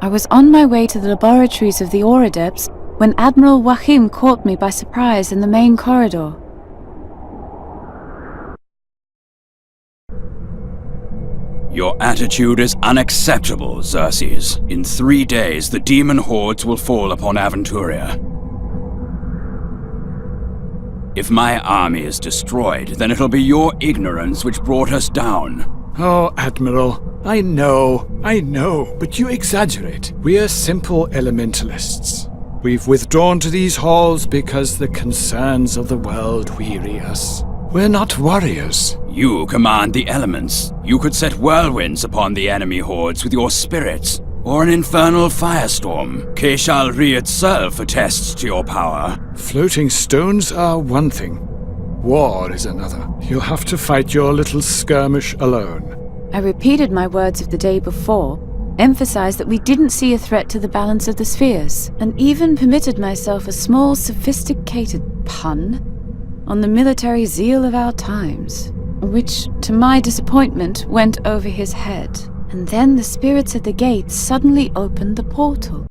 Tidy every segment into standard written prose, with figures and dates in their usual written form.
I was on my way to the laboratories of the Auradepts when Admiral Wahim caught me by surprise in the main corridor. Your attitude is unacceptable, Xerxes. In 3 days, the demon hordes will fall upon Aventuria. If my army is destroyed, then it'll be your ignorance which brought us down. Oh, Admiral, I know, but you exaggerate. We are simple elementalists. We've withdrawn to these halls because the concerns of the world weary us. We're not warriors. You command the elements. You could set whirlwinds upon the enemy hordes with your spirits, or an infernal firestorm. Keshalri itself attests to your power. Floating stones are one thing. War is another. You'll have to fight your little skirmish alone. I repeated my words of the day before, emphasized that we didn't see a threat to the balance of the spheres, and even permitted myself a small, sophisticated pun on the military zeal of our times, which, to my disappointment, went over his head. And then the spirits at the gate suddenly opened the portal.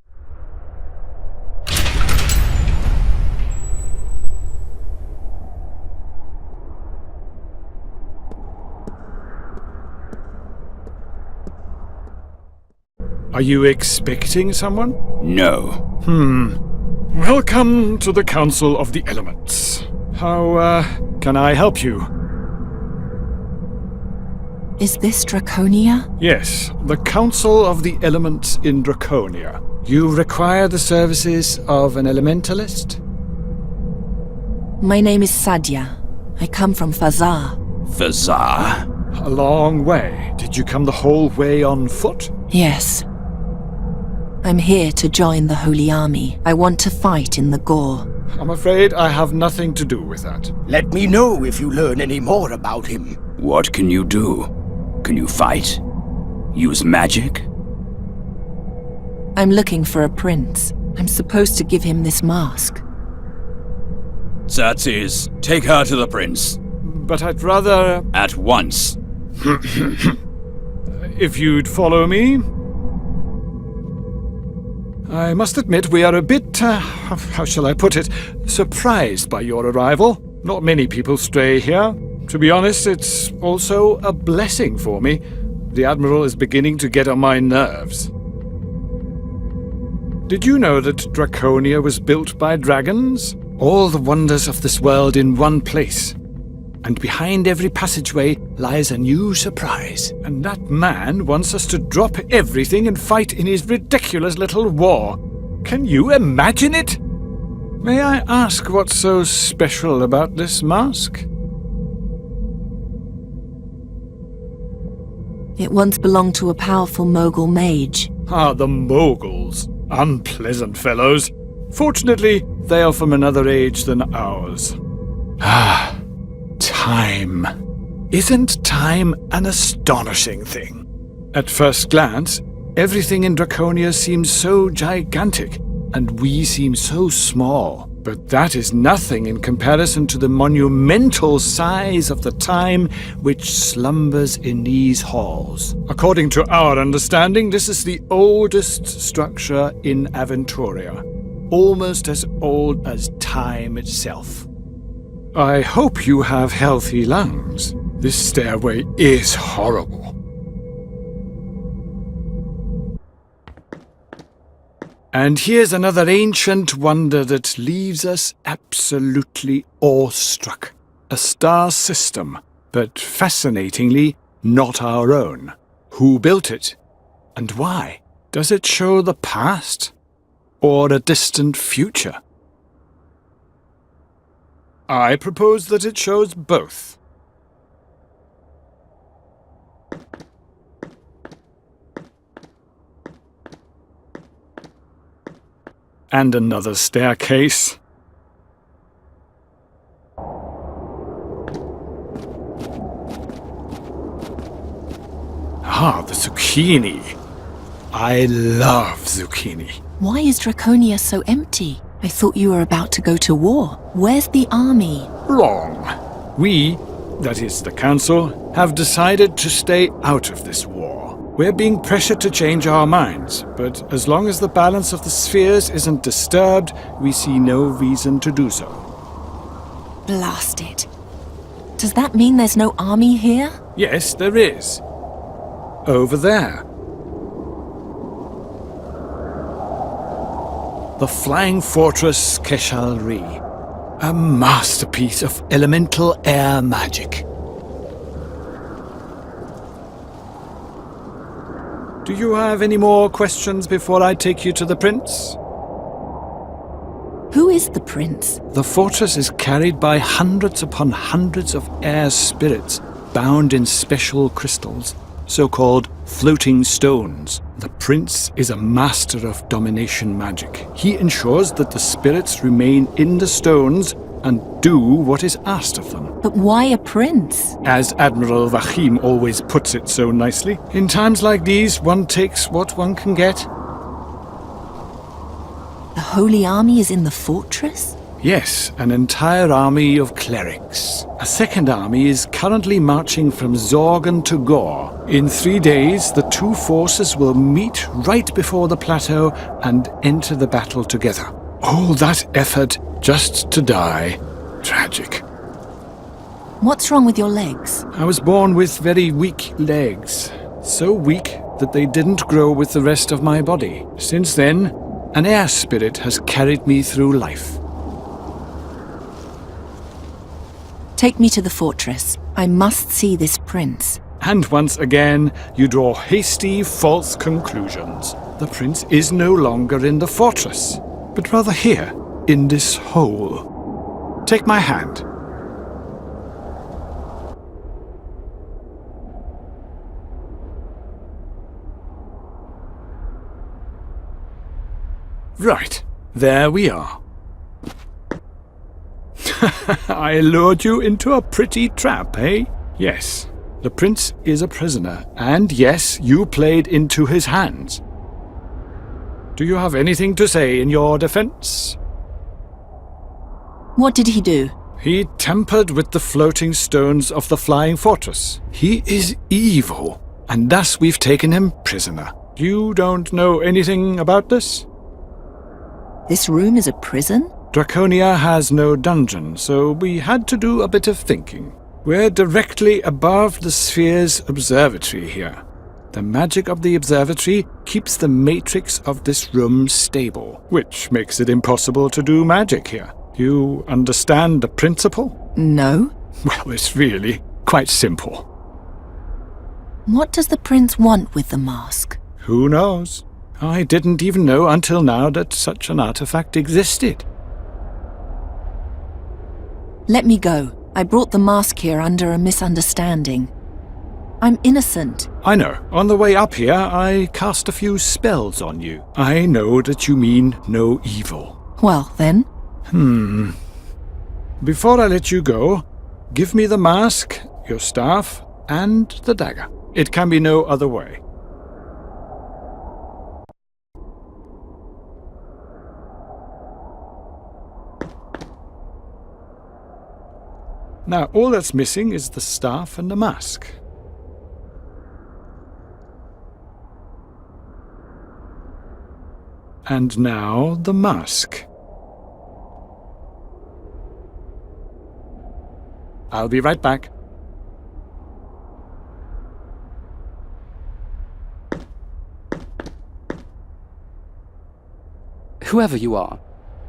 Are you expecting someone? No. Welcome to the Council of the Elements. How, can I help you? Is this Draconia? Yes, the Council of the Elements in Draconia. You require the services of an elementalist? My name is Sadia. I come from Fazar. Fazar? A long way. Did you come the whole way on foot? Yes. I'm here to join the Holy Army. I want to fight in the Gore. I'm afraid I have nothing to do with that. Let me know if you learn any more about him. What can you do? Can you fight? Use magic? I'm looking for a prince. I'm supposed to give him this mask. Xerxes, take her to the prince. But I'd rather... At once. If you'd follow me... I must admit we are a bit, how shall I put it, surprised by your arrival. Not many people stray here. To be honest, it's also a blessing for me. The Admiral is beginning to get on my nerves. Did you know that Draconia was built by dragons? All the wonders of this world in one place. And behind every passageway lies a new surprise. And that man wants us to drop everything and fight in his ridiculous little war. Can you imagine it? May I ask what's so special about this mask? It once belonged to a powerful Mogul mage. Ah, the Moguls. Unpleasant fellows. Fortunately, they are from another age than ours. Ah. Time. Isn't time an astonishing thing? At first glance, everything in Draconia seems so gigantic, and we seem so small. But that is nothing in comparison to the monumental size of the time which slumbers in these halls. According to our understanding, this is the oldest structure in Aventuria, almost as old as time itself. I hope you have healthy lungs. This stairway is horrible. And here's another ancient wonder that leaves us absolutely awestruck. A star system, but fascinatingly not our own. Who built it? And why? Does it show the past? Or a distant future? I propose that it shows both. And another staircase. Ah, the zucchini. I love zucchini. Why is Draconia so empty? I thought you were about to go to war. Where's the army? Wrong. We, that is the Council, have decided to stay out of this war. We're being pressured to change our minds, but as long as the balance of the spheres isn't disturbed, we see no reason to do so. Blast it. Does that mean there's no army here? Yes, there is. Over there. The Flying Fortress Keshalri. A masterpiece of elemental air magic. Do you have any more questions before I take you to the prince? Who is the prince? The fortress is carried by hundreds upon hundreds of air spirits, bound in special crystals, so-called floating stones. The prince is a master of domination magic. He ensures that the spirits remain in the stones and do what is asked of them. But why a prince? As Admiral Vahim always puts it so nicely, in times like these, one takes what one can get. The Holy Army is in the fortress? Yes, an entire army of clerics. A second army is currently marching from Zorgan to Gore. In 3 days, the two forces will meet right before the plateau and enter the battle together. All that effort just to die. Tragic. What's wrong with your legs? I was born with very weak legs. So weak that they didn't grow with the rest of my body. Since then, an air spirit has carried me through life. Take me to the fortress. I must see this prince. And once again, you draw hasty, false conclusions. The prince is no longer in the fortress, but rather here, in this hole. Take my hand. Right, there we are. I lured you into a pretty trap, eh? Yes, the prince is a prisoner, and yes, you played into his hands. Do you have anything to say in your defense? What did he do? He tampered with the floating stones of the Flying Fortress. He is evil, and thus we've taken him prisoner. You don't know anything about this? This room is a prison? Draconia has no dungeon, so we had to do a bit of thinking. We're directly above the sphere's observatory here. The magic of the observatory keeps the matrix of this room stable, which makes it impossible to do magic here. You understand the principle? No. Well, it's really quite simple. What does the prince want with the mask? Who knows? I didn't even know until now that such an artifact existed. Let me go. I brought the mask here under a misunderstanding. I'm innocent. I know. On the way up here, I cast a few spells on you. I know that you mean no evil. Well, then. Before I let you go, give me the mask, your staff, and the dagger. It can be no other way. Now, all that's missing is the staff and the mask. And now the mask. I'll be right back. Whoever you are,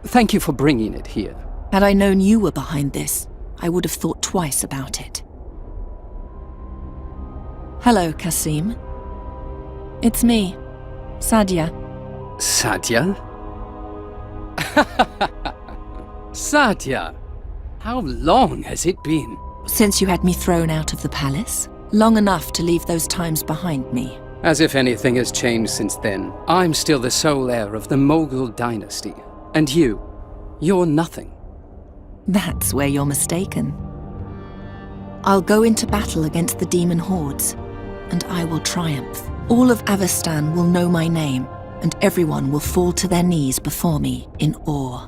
thank you for bringing it here. Had I known you were behind this, I would have thought twice about it. Hello, Kasim. It's me, Sadia. Sadia? Sadia! How long has it been? Since you had me thrown out of the palace, long enough to leave those times behind me. As if anything has changed since then. I'm still the sole heir of the Mogul dynasty. And you're nothing. That's where you're mistaken. I'll go into battle against the demon hordes. and I will triumph. All of Avestan will know my name, and everyone will fall to their knees before me in awe.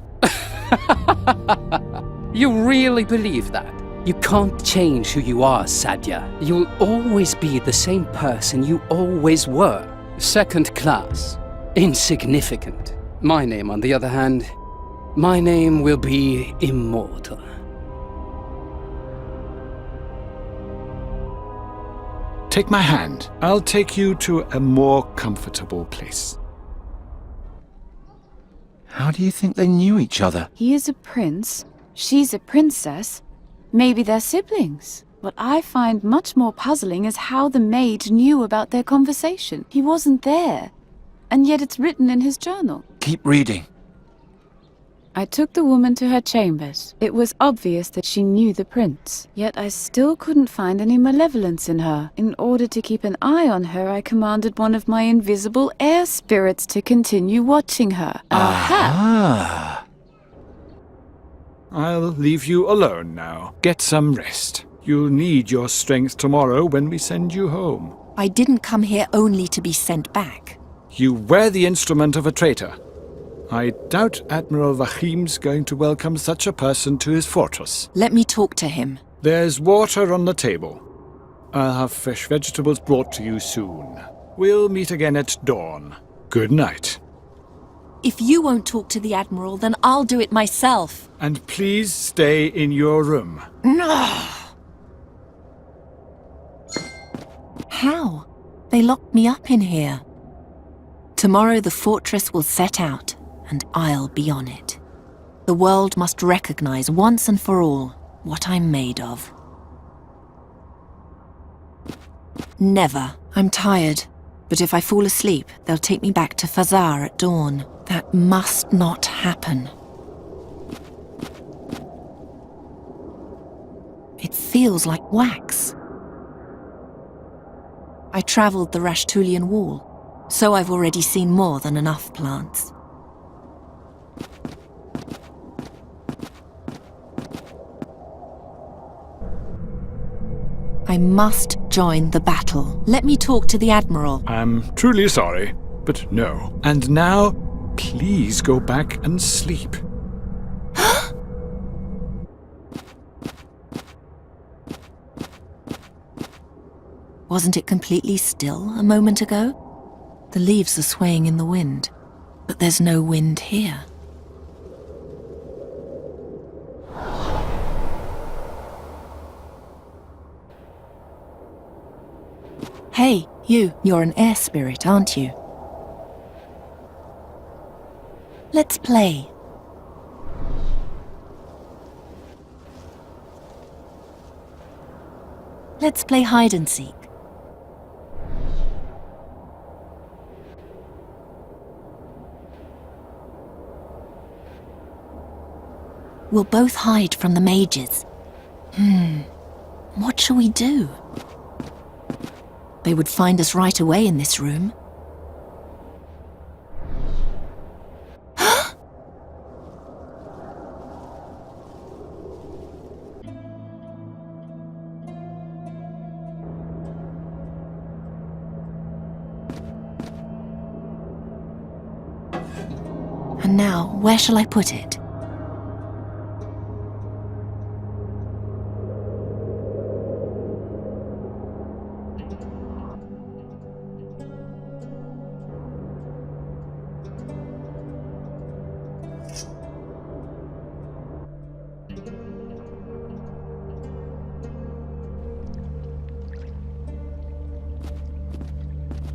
You really believe that? You can't change who you are, Sadia. You'll always be the same person you always were. Second class. Insignificant. My name, on the other hand, my name will be immortal. Take my hand. I'll take you to a more comfortable place. How do you think they knew each other? He is a prince, she's a princess. Maybe they're siblings. What I find much more puzzling is how the maid knew about their conversation. He wasn't there, and yet it's written in his journal. Keep reading. I took the woman to her chambers. It was obvious that she knew the prince, yet I still couldn't find any malevolence in her. In order to keep an eye on her, I commanded one of my invisible air spirits to continue watching her. Aha! I'll leave you alone now. Get some rest. You'll need your strength tomorrow when we send you home. I didn't come here only to be sent back. You were the instrument of a traitor. I doubt Admiral Vahim's going to welcome such a person to his fortress. Let me talk to him. There's water on the table. I'll have fresh vegetables brought to you soon. We'll meet again at dawn. Good night. If you won't talk to the Admiral, then I'll do it myself. And please stay in your room. No! How? They locked me up in here. Tomorrow the fortress will set out, and I'll be on it. The world must recognize once and for all what I'm made of. Never. I'm tired, but if I fall asleep, they'll take me back to Fazar at dawn. That must not happen. It feels like wax. I traveled the Rashtulian Wall, so I've already seen more than enough plants. I must join the battle. Let me talk to the Admiral. I'm truly sorry, but no. And now, please go back and sleep. Wasn't it completely still a moment ago? The leaves are swaying in the wind, but there's no wind here. Hey, you're an air spirit, aren't you? Let's play. Let's play hide and seek. We'll both hide from the mages. What shall we do? They would find us right away in this room. And now, where shall I put it?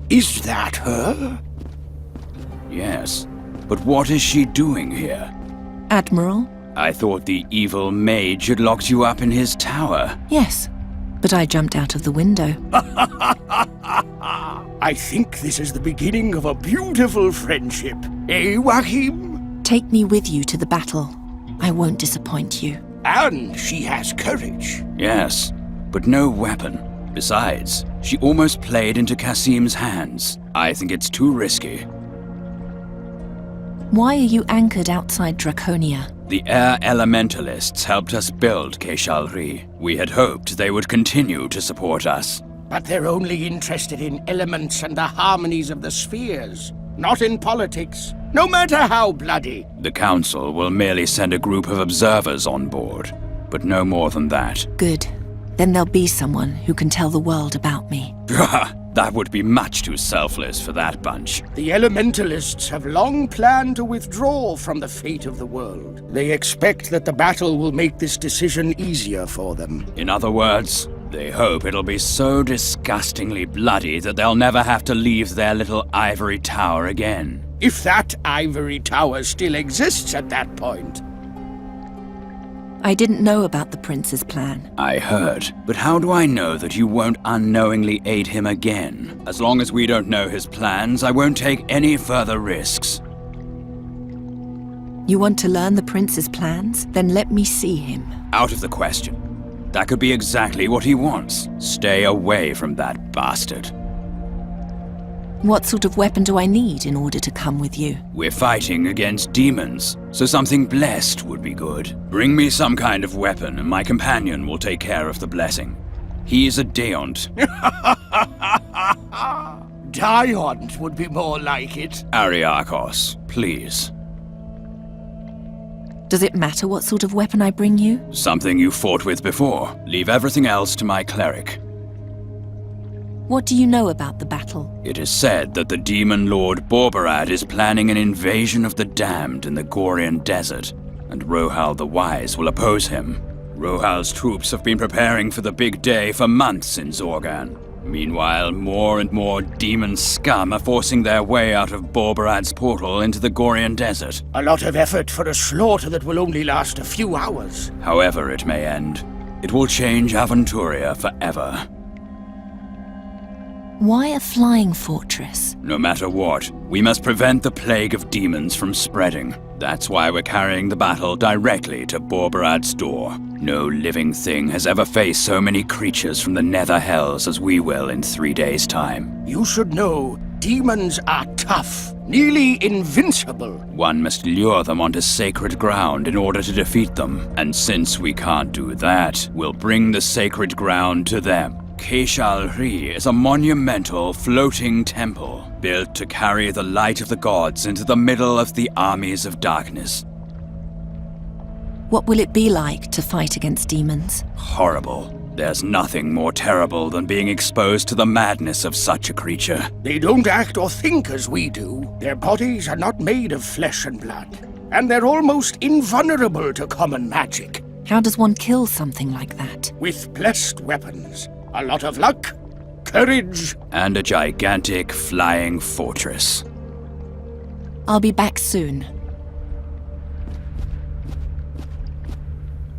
Is that her? Yes, but what is she doing here? Admiral? I thought the evil mage had locked you up in his tower. Yes, but I jumped out of the window. I think this is the beginning of a beautiful friendship. Eh, Wahim? Take me with you to the battle. I won't disappoint you. And she has courage. Yes, but no weapon. Besides, she almost played into Kasim's hands. I think it's too risky. Why are you anchored outside Draconia? The air elementalists helped us build Keshalri. We had hoped they would continue to support us. But they're only interested in elements and the harmonies of the spheres, not in politics, no matter how bloody. The Council will merely send a group of observers on board, but no more than that. Good. Then there'll be someone who can tell the world about me. That would be much too selfless for that bunch. The Elementalists have long planned to withdraw from the fate of the world. They expect that the battle will make this decision easier for them. In other words, they hope it'll be so disgustingly bloody that they'll never have to leave their little ivory tower again. If that ivory tower still exists at that point. I didn't know about the prince's plan. I heard, but how do I know that you won't unknowingly aid him again? As long as we don't know his plans, I won't take any further risks. You want to learn the prince's plans? Then let me see him. Out of the question. That could be exactly what he wants. Stay away from that bastard. What sort of weapon do I need in order to come with you? We're fighting against demons, so something blessed would be good. Bring me some kind of weapon and my companion will take care of the blessing. He's a Deont. Diont would be more like it. Ariakos, please. Does it matter what sort of weapon I bring you? Something you fought with before. Leave everything else to my cleric. What do you know about the battle? It is said that the demon lord Borbarad is planning an invasion of the damned in the Gorian desert, and Rohal the Wise will oppose him. Rohal's troops have been preparing for the big day for months in Zorgan. Meanwhile, more and more demon scum are forcing their way out of Borbarad's portal into the Gorian desert. A lot of effort for a slaughter that will only last a few hours. However it may end, it will change Aventuria forever. Why a flying fortress? No matter what, we must prevent the plague of demons from spreading. That's why we're carrying the battle directly to Borbarad's door. No living thing has ever faced so many creatures from the nether hells as we will in 3 days' time. You should know, demons are tough, nearly invincible. One must lure them onto sacred ground in order to defeat them. And since we can't do that, we'll bring the sacred ground to them. Keishalri is a monumental floating temple built to carry the light of the gods into the middle of the armies of darkness. What will it be like to fight against demons? Horrible. There's nothing more terrible than being exposed to the madness of such a creature. They don't act or think as we do. Their bodies are not made of flesh and blood, and they're almost invulnerable to common magic. How does one kill something like that? With blessed weapons. A lot of luck, courage, and a gigantic flying fortress. I'll be back soon.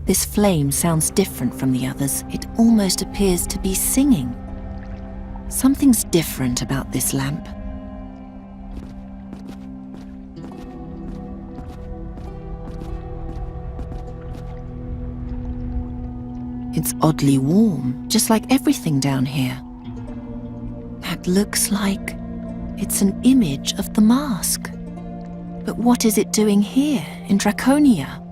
This flame sounds different from the others. It almost appears to be singing. Something's different about this lamp. It's oddly warm, just like everything down here. That looks like it's an image of the mask. But what is it doing here, in Draconia?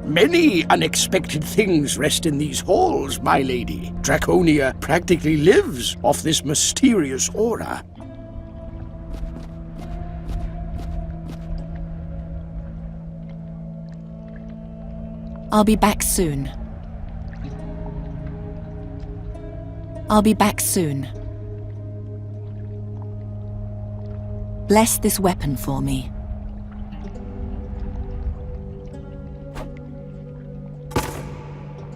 Many unexpected things rest in these halls, my lady. Draconia practically lives off this mysterious aura. I'll be back soon. I'll be back soon. Bless this weapon for me.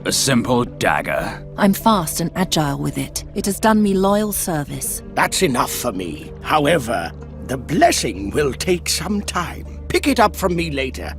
A simple dagger. I'm fast and agile with it. It has done me loyal service. That's enough for me. However, the blessing will take some time. Pick it up from me later.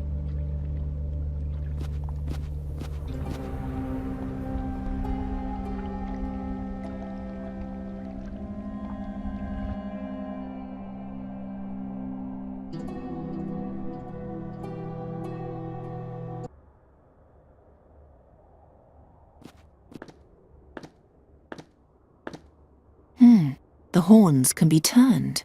The horns can be turned.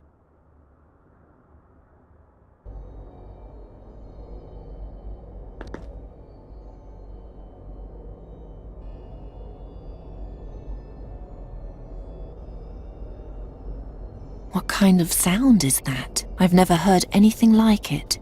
What kind of sound is that? I've never heard anything like it.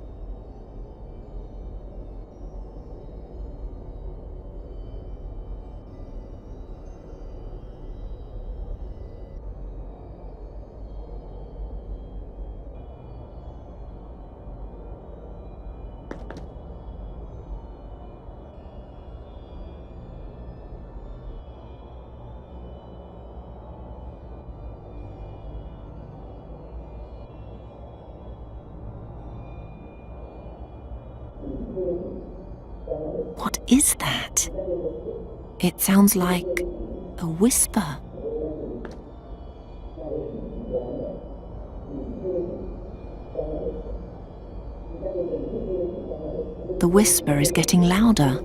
What is that? It sounds like a whisper. The whisper is getting louder.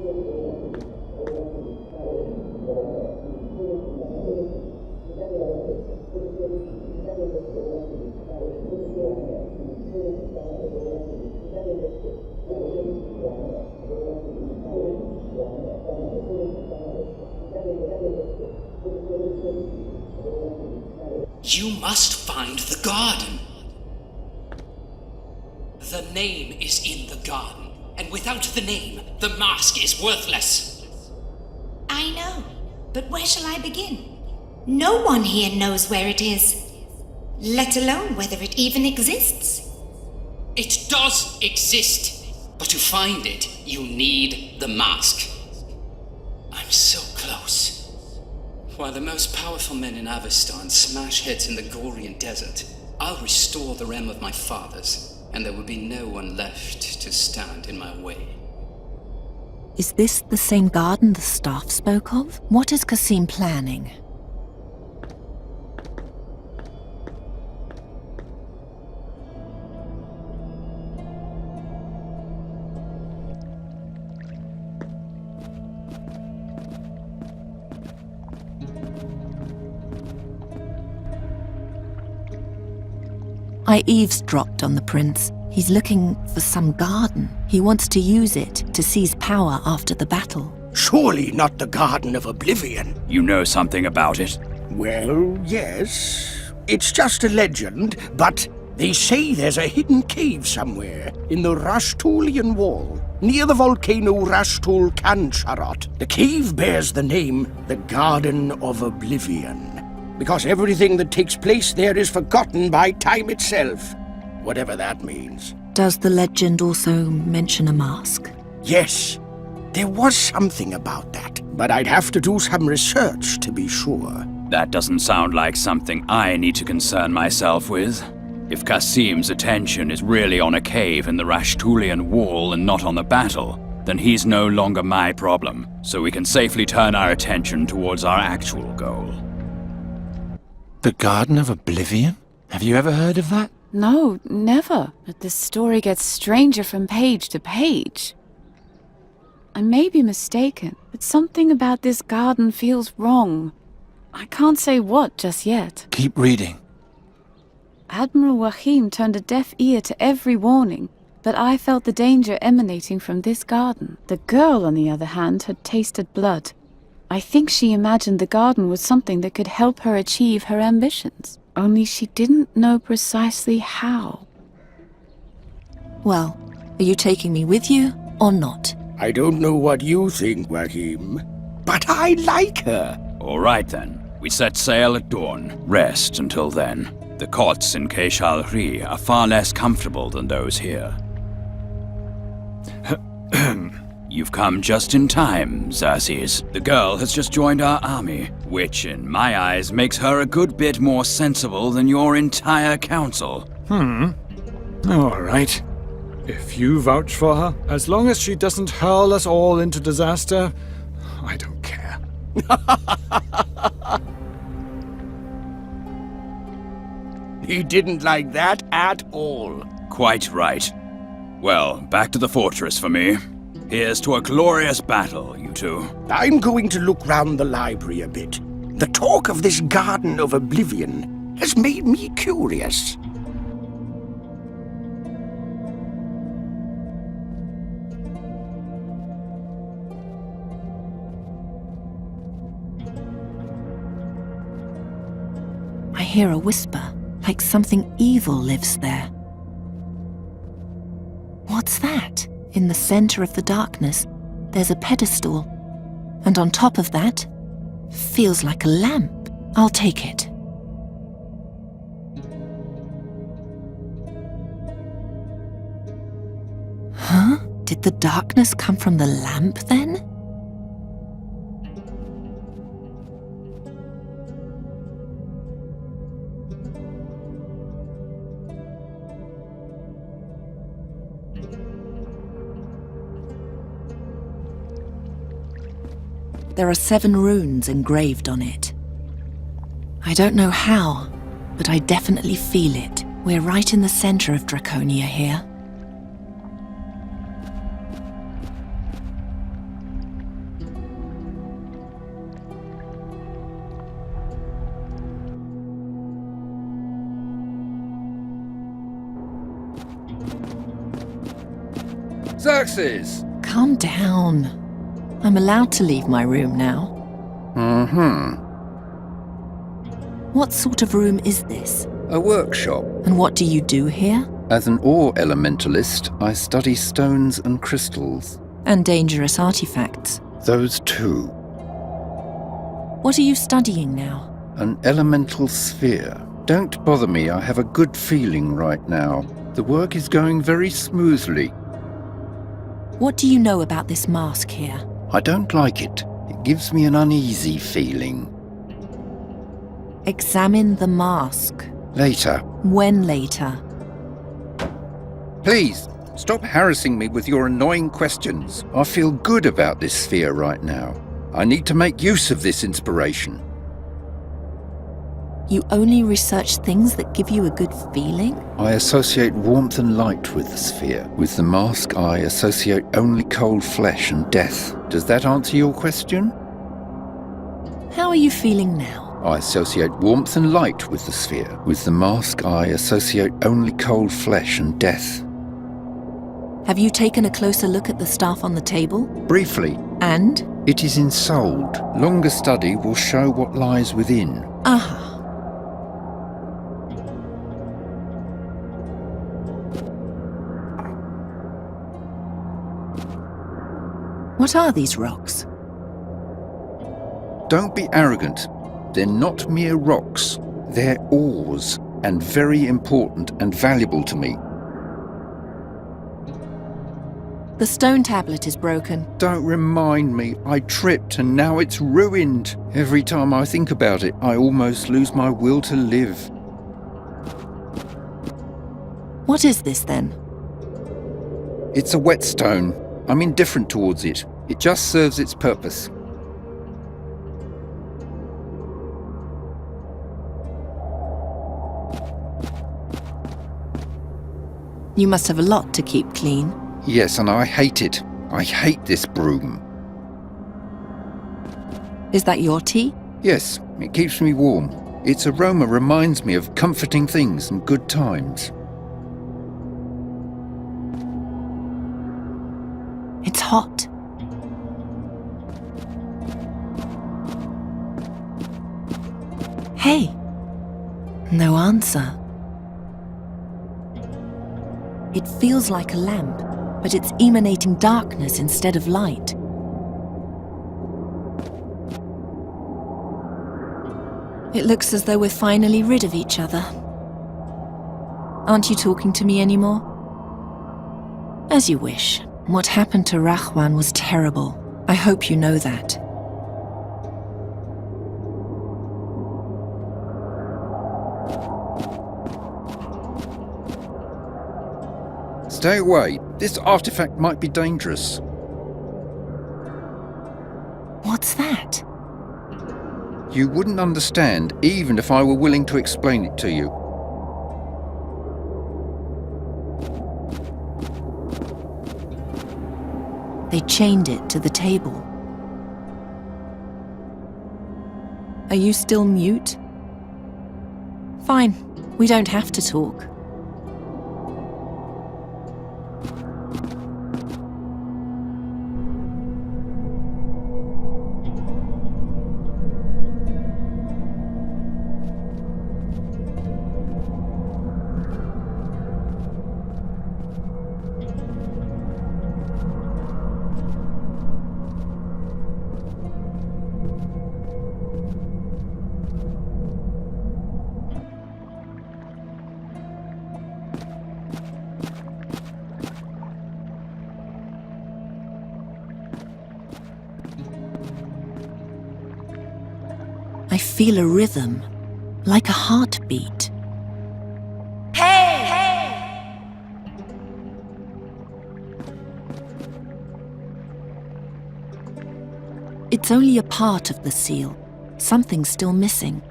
You must find the garden. The name is in the garden, and without the name, the mask is worthless. I know, but where shall I begin? No one here knows where it is, let alone whether it even exists. It does exist, but to find it, you need the mask. I'm so close. While the most powerful men in Avestan smash heads in the Gorian desert, I'll restore the realm of my fathers, and there will be no one left to stand in my way. Is this the same garden the staff spoke of? What is Kasim planning? I eavesdropped on the prince. He's looking for some garden. He wants to use it to seize power after the battle. Surely not the Garden of Oblivion. You know something about it? Well, yes. It's just a legend, but they say there's a hidden cave somewhere in the Rashtulian Wall, near the volcano Rashtul Kancharot. The cave bears the name the Garden of Oblivion, because everything that takes place there is forgotten by time itself, whatever that means. Does the legend also mention a mask? Yes, there was something about that, but I'd have to do some research to be sure. That doesn't sound like something I need to concern myself with. If Kasim's attention is really on a cave in the Rashtulian Wall and not on the battle, then he's no longer my problem, so we can safely turn our attention towards our actual goal. The Garden of Oblivion? Have you ever heard of that? No, never. But this story gets stranger from page to page. I may be mistaken, but something about this garden feels wrong. I can't say what just yet. Keep reading. Admiral Wahim turned a deaf ear to every warning, but I felt the danger emanating from this garden. The girl, on the other hand, had tasted blood. I think she imagined the garden was something that could help her achieve her ambitions. Only she didn't know precisely how. Well, are you taking me with you or not? I don't know what you think, Wahim, but I like her. All right then. We set sail at dawn. Rest until then. The cots in Keishalri are far less comfortable than those here. You've come just in time, Xerxes. The girl has just joined our army, which, in my eyes, makes her a good bit more sensible than your entire council. All right. If you vouch for her, as long as she doesn't hurl us all into disaster, I don't care. He didn't like that at all. Quite right. Well, back to the fortress for me. Here's to a glorious battle, you two. I'm going to look round the library a bit. The talk of this Garden of Oblivion has made me curious. I hear a whisper, like something evil lives there. What's that? In the center of the darkness, there's a pedestal. And on top of that, feels like a lamp. I'll take it. Huh? Did the darkness come from the lamp then? There are 7 runes engraved on it. I don't know how, but I definitely feel it. We're right in the center of Draconia here. Xerxes! Calm down. I'm allowed to leave my room now. What sort of room is this? A workshop. And what do you do here? As an ore elementalist, I study stones and crystals. And dangerous artifacts. Those too. What are you studying now? An elemental sphere. Don't bother me, I have a good feeling right now. The work is going very smoothly. What do you know about this mask here? I don't like it. It gives me an uneasy feeling. Examine the mask. Later. When later? Please, stop harassing me with your annoying questions. I feel good about this sphere right now. I need to make use of this inspiration. You only research things that give you a good feeling? I associate warmth and light with the sphere. With the mask, I associate only cold flesh and death. Does that answer your question? How are you feeling now? I associate warmth and light with the sphere. With the mask, I associate only cold flesh and death. Have you taken a closer look at the staff on the table? Briefly. And? It is ensouled. Longer study will show what lies within. Aha. What are these rocks? Don't be arrogant. They're not mere rocks. They're ores, and very important and valuable to me. The stone tablet is broken. Don't remind me. I tripped and now it's ruined. Every time I think about it, I almost lose my will to live. What is this then? It's a whetstone. I'm indifferent towards it. It just serves its purpose. You must have a lot to keep clean. Yes, and I hate it. I hate this broom. Is that your tea? Yes, it keeps me warm. Its aroma reminds me of comforting things and good times. It's hot. Hey. No answer. It feels like a lamp, but it's emanating darkness instead of light. It looks as though we're finally rid of each other. Aren't you talking to me anymore? As you wish. What happened to Rahwan was terrible. I hope you know that. Stay away. This artifact might be dangerous. What's that? You wouldn't understand even if I were willing to explain it to you. They chained it to the table. Are you still mute? Fine, we don't have to talk. I feel a rhythm, like a heartbeat. Hey! It's only a part of the seal. Something's still missing.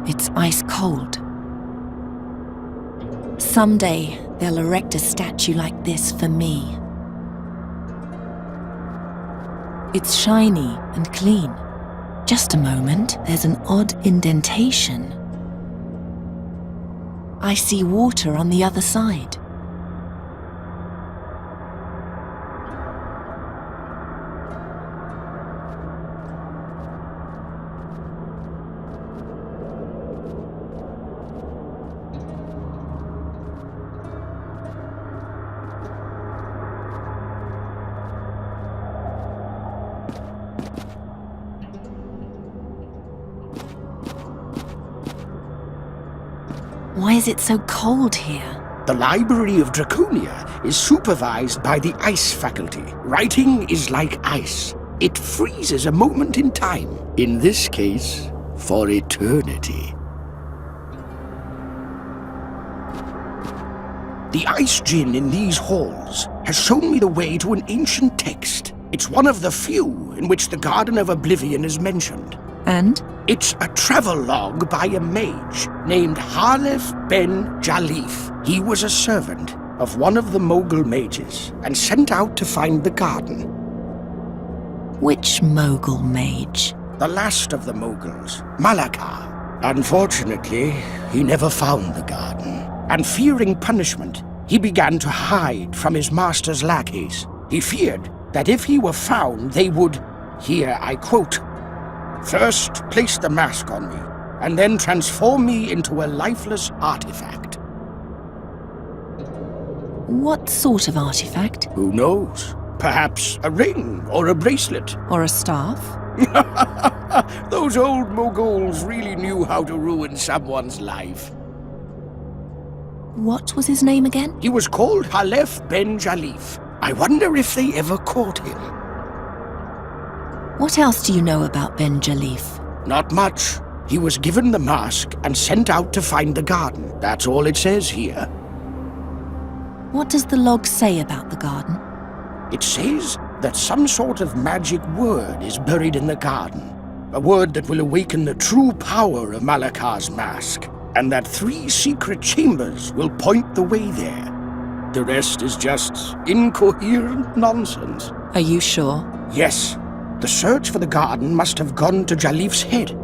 It's ice cold. Someday, they'll erect a statue like this for me. It's shiny and clean. Just a moment, there's an odd indentation. I see water on the other side. Why is it so cold here? The Library of Draconia is supervised by the Ice Faculty. Writing is like ice. It freezes a moment in time. In this case, for eternity. The Ice Djinn in these halls has shown me the way to an ancient text. It's one of the few in which the Garden of Oblivion is mentioned. And? It's a travelogue by a mage named Halef ben Jalif. He was a servant of one of the Mogul mages and sent out to find the garden. Which Mogul mage? The last of the Moguls, Malakar. Unfortunately, he never found the garden. And fearing punishment, he began to hide from his master's lackeys. He feared that if he were found, they would, here I quote, "First, place the mask on me, and then transform me into a lifeless artifact." What sort of artifact? Who knows? Perhaps a ring or a bracelet. Or a staff? Those old Moguls really knew how to ruin someone's life. What was his name again? He was called Halef ben Jalif. I wonder if they ever caught him. What else do you know about Ben Jalif? Not much. He was given the mask and sent out to find the garden. That's all it says here. What does the log say about the garden? It says that some sort of magic word is buried in the garden. A word that will awaken the true power of Malakar's mask. And that 3 secret chambers will point the way there. The rest is just incoherent nonsense. Are you sure? Yes. The search for the garden must have gone to Jalif's head.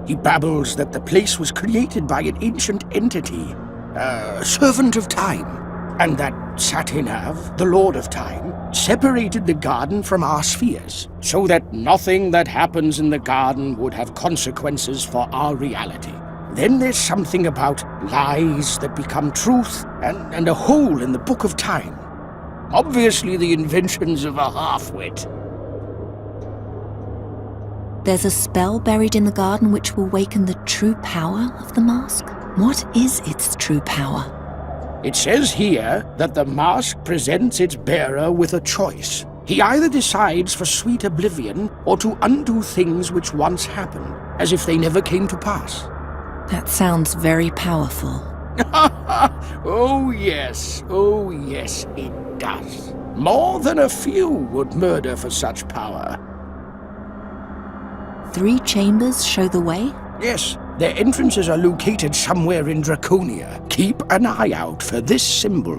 He babbles that the place was created by an ancient entity, a servant of time, and that Satinav, the Lord of Time, separated the garden from our spheres, so that nothing that happens in the garden would have consequences for our reality. Then there's something about lies that become truth, and a hole in the Book of Time. Obviously the inventions of a half-wit. There's a spell buried in the garden which will waken the true power of the mask? What is its true power? It says here that the mask presents its bearer with a choice. He either decides for sweet oblivion or to undo things which once happened, as if they never came to pass. That sounds very powerful. Oh yes, it does. More than a few would murder for such power. 3 chambers show the way? Yes, their entrances are located somewhere in Draconia. Keep an eye out for this symbol.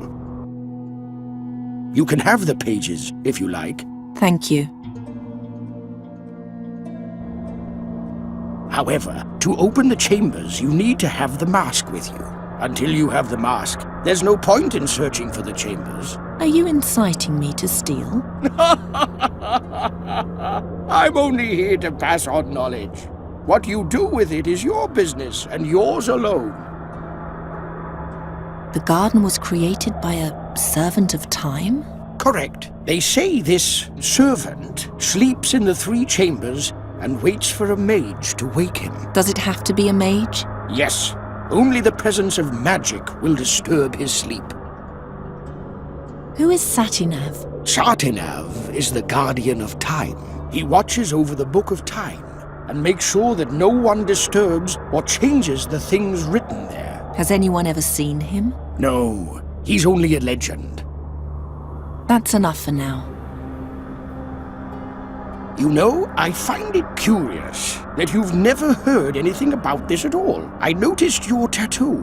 You can have the pages, if you like. Thank you. However, to open the chambers, you need to have the mask with you. Until you have the mask, there's no point in searching for the chambers. Are you inciting me to steal? I'm only here to pass on knowledge. What you do with it is your business, and yours alone. The garden was created by a servant of time? Correct. They say this servant sleeps in the 3 chambers and waits for a mage to wake him. Does it have to be a mage? Yes. Only the presence of magic will disturb his sleep. Who is Satinav? Satinav is the guardian of time. He watches over the Book of Time and makes sure that no one disturbs or changes the things written there. Has anyone ever seen him? No, he's only a legend. That's enough for now. You know, I find it curious that you've never heard anything about this at all. I noticed your tattoo.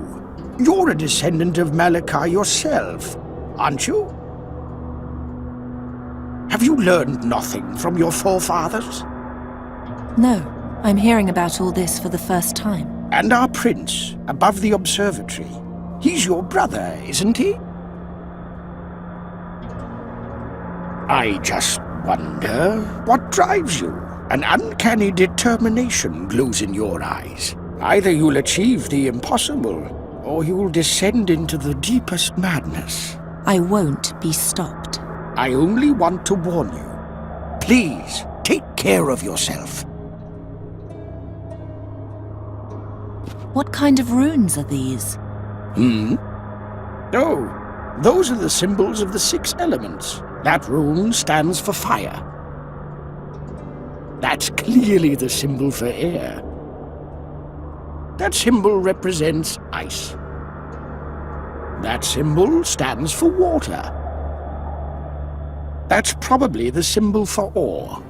You're a descendant of Malachi yourself, aren't you? Have you learned nothing from your forefathers? No, I'm hearing about all this for the first time. And our prince, above the observatory. He's your brother, isn't he? I just wonder what drives you. An uncanny determination glows in your eyes. Either you'll achieve the impossible, or you'll descend into the deepest madness. I won't be stopped. I only want to warn you. Please, take care of yourself. What kind of runes are these? Oh, those are the symbols of the 6 elements. That rune stands for fire. That's clearly the symbol for air. That symbol represents ice. That symbol stands for water. That's probably the symbol for ore.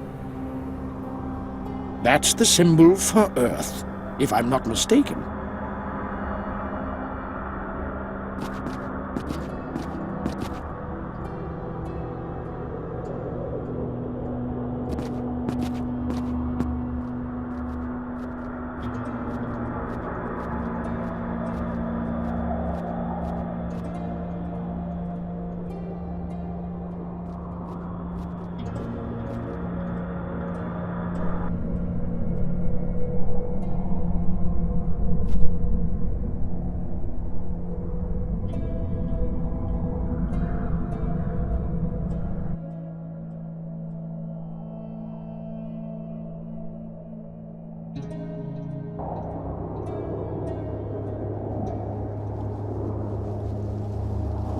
That's the symbol for earth, if I'm not mistaken.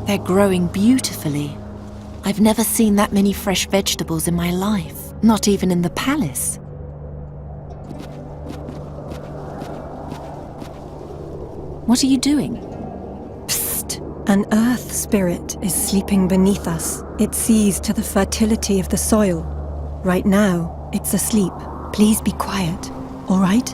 They're growing beautifully. I've never seen that many fresh vegetables in my life, not even in the palace. What are you doing? Psst. An earth spirit is sleeping beneath us. It sees to the fertility of the soil. Right now, it's asleep. Please be quiet, all right?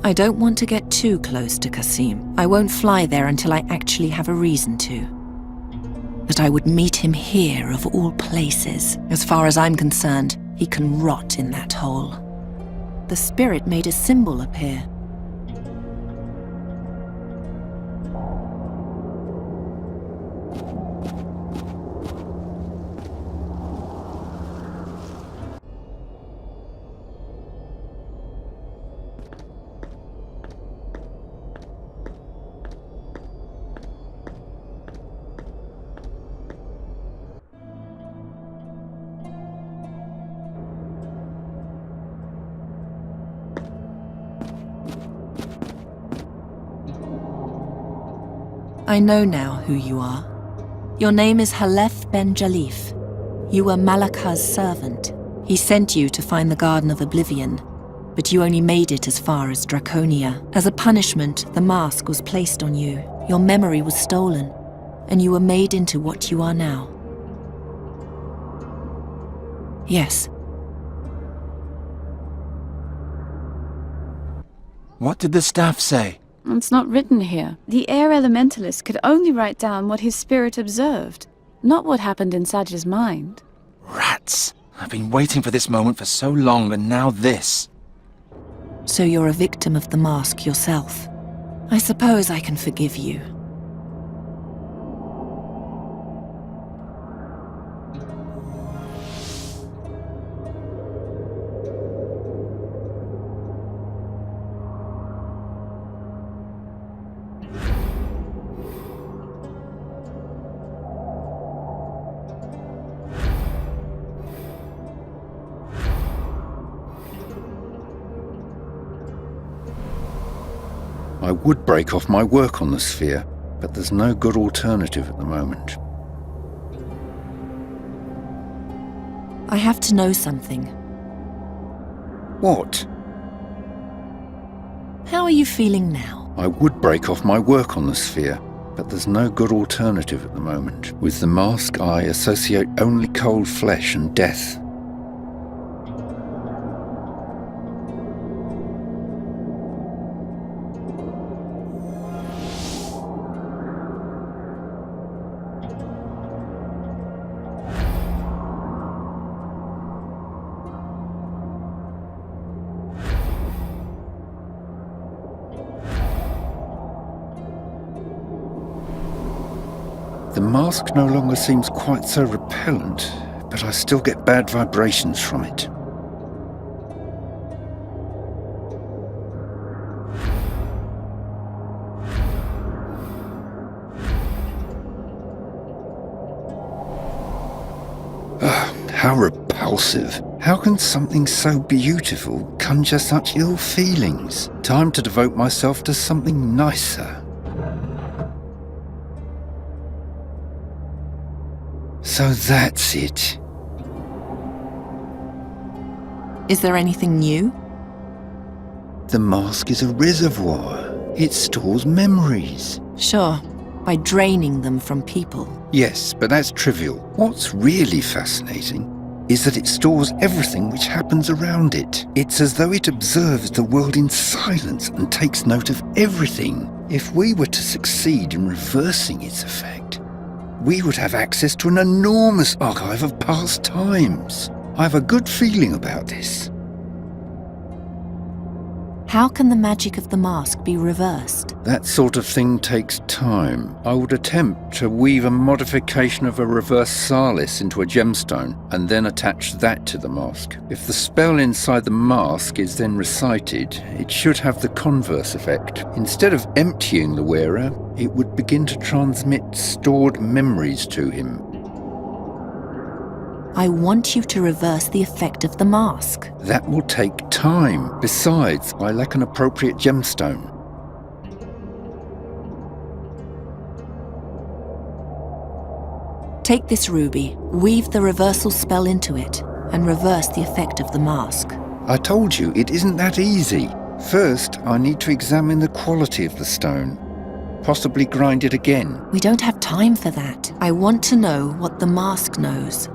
I don't want to get too close to Kasim. I won't fly there until I actually have a reason to. But I would meet him here of all places. As far as I'm concerned, he can rot in that hole. The spirit made a symbol appear. I know now who you are. Your name is Halef Ben Jalif. You were Malaka's servant. He sent you to find the Garden of Oblivion, but you only made it as far as Draconia. As a punishment, the mask was placed on you. Your memory was stolen, and you were made into what you are now. Yes. What did the staff say? It's not written here. The air elementalist could only write down what his spirit observed, not what happened in Saj's mind. Rats! I've been waiting for this moment for so long, and now this. So you're a victim of the mask yourself. I suppose I can forgive you. I would break off my work on the sphere, but there's no good alternative at the moment. I have to know something. What? How are you feeling now? I would break off my work on the sphere, but there's no good alternative at the moment. With the mask, I associate only cold flesh and death. The mask no longer seems quite so repellent, but I still get bad vibrations from it. How repulsive. How can something so beautiful conjure such ill feelings? Time to devote myself to something nicer. So that's it. Is there anything new? The mask is a reservoir. It stores memories. Sure, by draining them from people. Yes, but that's trivial. What's really fascinating is that it stores everything which happens around it. It's as though it observes the world in silence and takes note of everything. If we were to succeed in reversing its effect, we would have access to an enormous archive of past times. I have a good feeling about this. How can the magic of the mask be reversed? That sort of thing takes time. I would attempt to weave a modification of a reverse Salis into a gemstone and then attach that to the mask. If the spell inside the mask is then recited, it should have the converse effect. Instead of emptying the wearer, it would begin to transmit stored memories to him. I want you to reverse the effect of the mask. That will take time. Besides, I lack an appropriate gemstone. Take this ruby, weave the reversal spell into it, and reverse the effect of the mask. I told you, it isn't that easy. First, I need to examine the quality of the stone. Possibly grind it again. We don't have time for that. I want to know what the mask knows.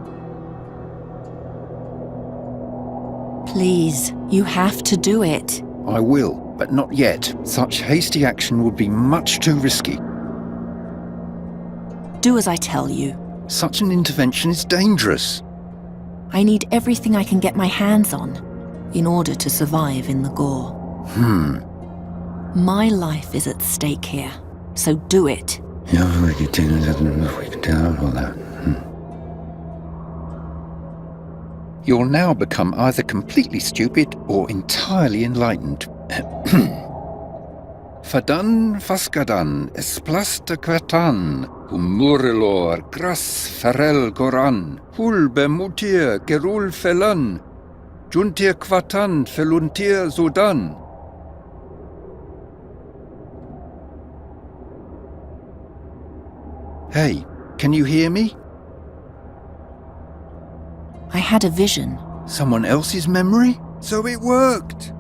Please, you have to do it. I will, but not yet. Such hasty action would be much too risky. Do as I tell you. Such an intervention is dangerous. I need everything I can get my hands on in order to survive in the gore. My life is at stake here, so do it. You'll now become either completely stupid or entirely enlightened. Fadan faskadan esplasta kvatan, humurelor gras farel goran, hulbe mutir gerul felan, juntir kvatan feluntir sudan. Hey, can you hear me? I had a vision. Someone else's memory? So it worked!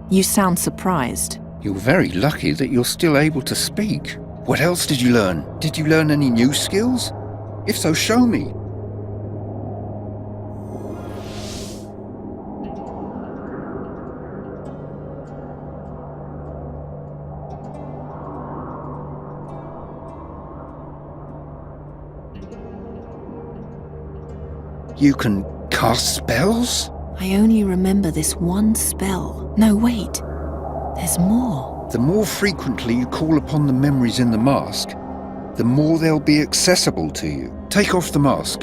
You sound surprised. You're very lucky that you're still able to speak. What else did you learn? Did you learn any new skills? If so, show me. You can cast spells? I only remember this one spell. No, wait. There's more. The more frequently you call upon the memories in the mask, the more they'll be accessible to you. Take off the mask.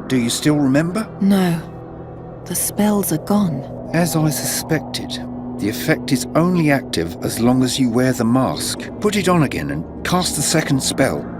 Do you still remember? No. The spells are gone. As I suspected, the effect is only active as long as you wear the mask. Put it on again and cast the second spell.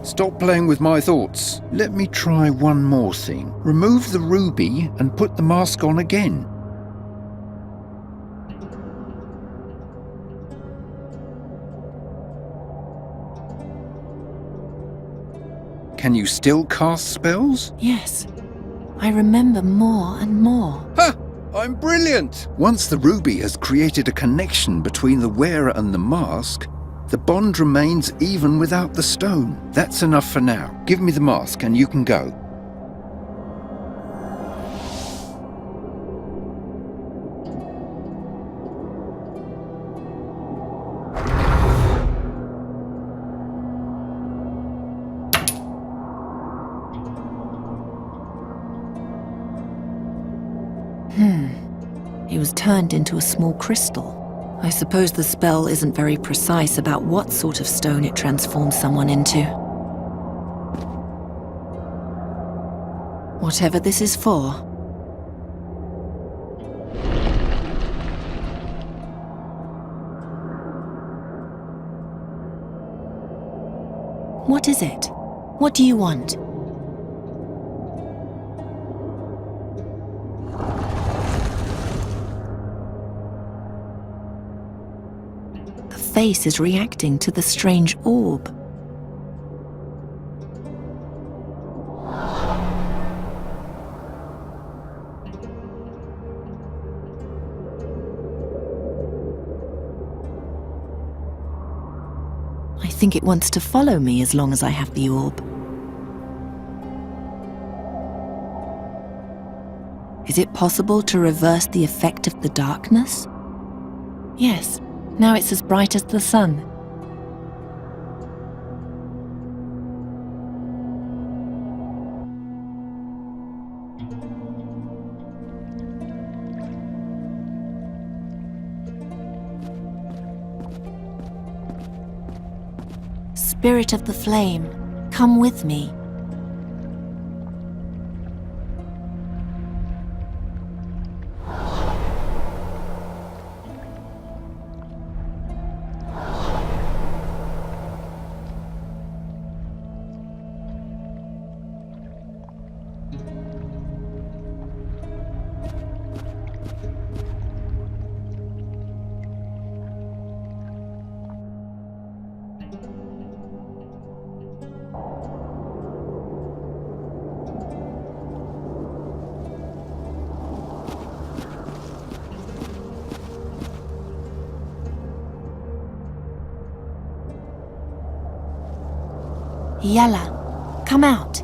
Stop playing with my thoughts. Let me try one more thing. Remove the ruby and put the mask on again. Can you still cast spells? Yes. I remember more and more. Ha! I'm brilliant! Once the ruby has created a connection between the wearer and the mask, the bond remains even without the stone. That's enough for now. Give me the mask and you can go. It was turned into a small crystal. I suppose the spell isn't very precise about what sort of stone it transforms someone into. Whatever this is for. What is it? What do you want? The face is reacting to the strange orb. I think it wants to follow me as long as I have the orb. Is it possible to reverse the effect of the darkness? Yes. Now it's as bright as the sun. Spirit of the flame, come with me. Yalla, come out.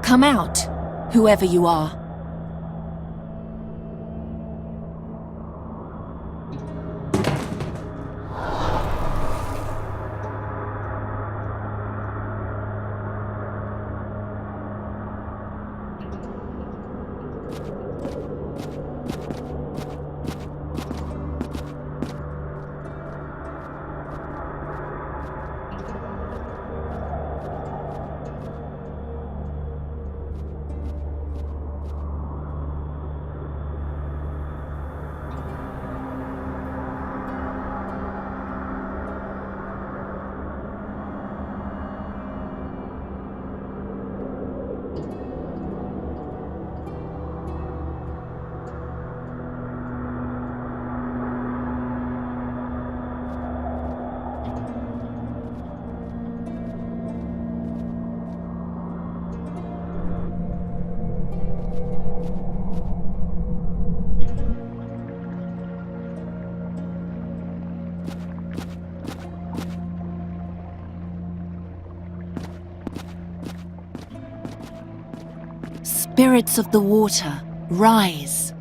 Come out, whoever you are. Spirits of the water, rise.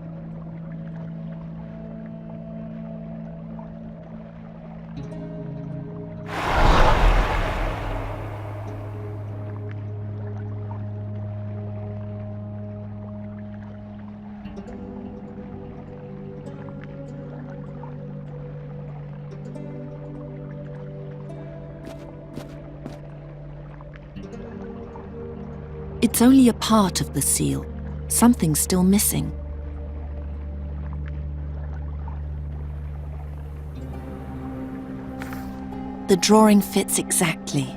It's only a part of the seal. Something's still missing. The drawing fits exactly.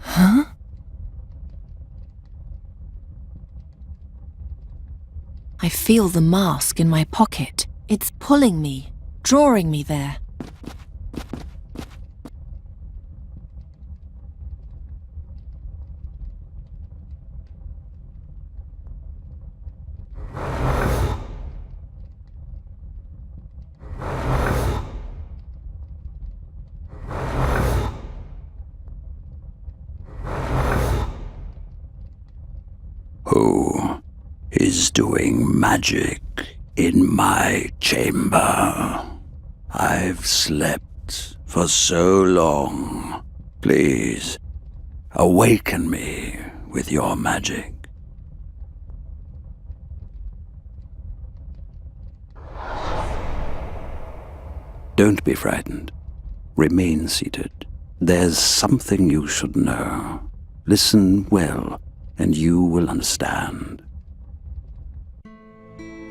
Huh? I feel the mask in my pocket. It's pulling me, drawing me there. Who is doing magic in my chamber? I've slept for so long. Please, awaken me with your magic. Don't be frightened. Remain seated. There's something you should know. Listen well, and you will understand.